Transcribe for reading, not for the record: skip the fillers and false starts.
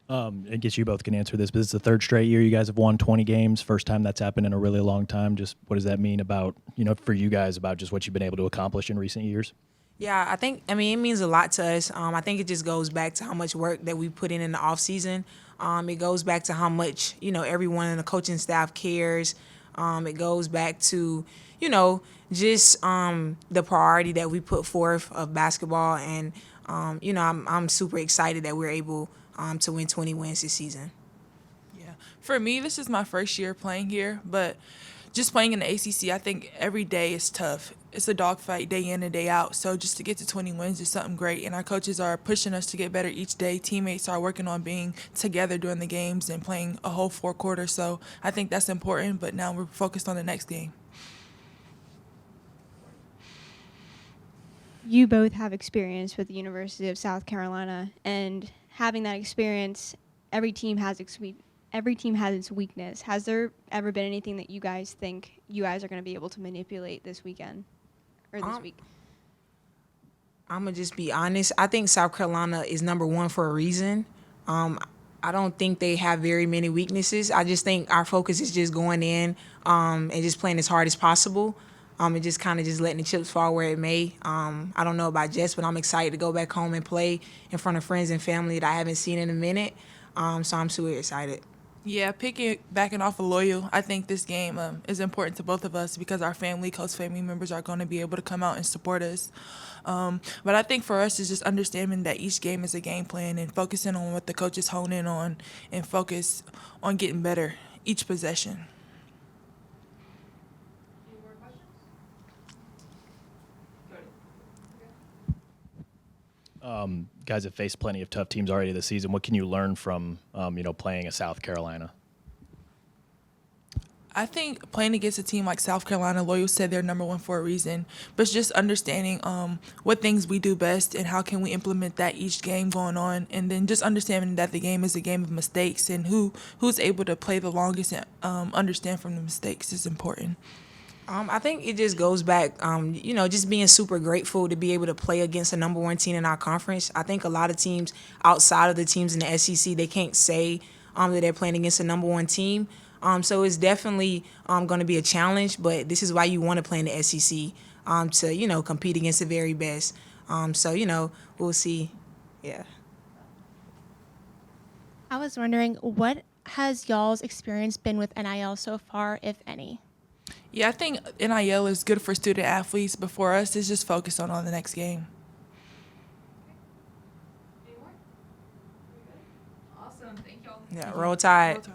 I guess you both can answer this, but it's the third straight year you guys have won 20 games. First time that's happened in a really long time. Just what does that mean about, for you guys about just what you've been able to accomplish in recent years? Yeah, it means a lot to us. I think it just goes back to how much work that we put in the off season. It goes back to how much, everyone in the coaching staff cares. It goes back to, just the priority that we put forth of basketball. And, I'm super excited that we're able to win 20 wins this season. Yeah. For me, this is my first year playing here, but just playing in the ACC, I think every day is tough. It's a dogfight day in and day out. So just to get to 20 wins is something great. And our coaches are pushing us to get better each day. Teammates are working on being together during the games and playing a whole four quarters. So I think that's important. But now we're focused on the next game. You both have experience with the University of South Carolina, and having that experience, every team has its weakness. Has there ever been anything that you guys think you guys are going to be able to manipulate this weekend or this week? I'm going to just be honest. I think South Carolina is number one for a reason. I don't think they have very many weaknesses. I just think our focus is just going in and just playing as hard as possible. And just kind of just letting the chips fall where it may. I don't know about Jess, but I'm excited to go back home and play in front of friends and family that I haven't seen in a minute. So I'm super excited. Yeah, backing off of Loyal, I think this game is important to both of us because our close family members are going to be able to come out and support us. But I think for us, it's just understanding that each game is a game plan and focusing on what the coaches hone in on and focus on getting better each possession. Guys have faced plenty of tough teams already this season. What can you learn from, playing a South Carolina? I think playing against a team like South Carolina, Loyal said they're number one for a reason, but it's just understanding what things we do best and how can we implement that each game going on, and then just understanding that the game is a game of mistakes and who's able to play the longest and understand from the mistakes is important. I think it just goes back, just being super grateful to be able to play against a number one team in our conference. I think a lot of teams outside of the teams in the SEC, they can't say that they're playing against a number one team. So it's definitely going to be a challenge, but this is why you want to play in the SEC to, compete against the very best. So, we'll see. Yeah. I was wondering, what has y'all's experience been with NIL so far, if any? Yeah, I think NIL is good for student athletes, but for us, it's just focused on the next game. Awesome. Thank y'all. Yeah, roll tide.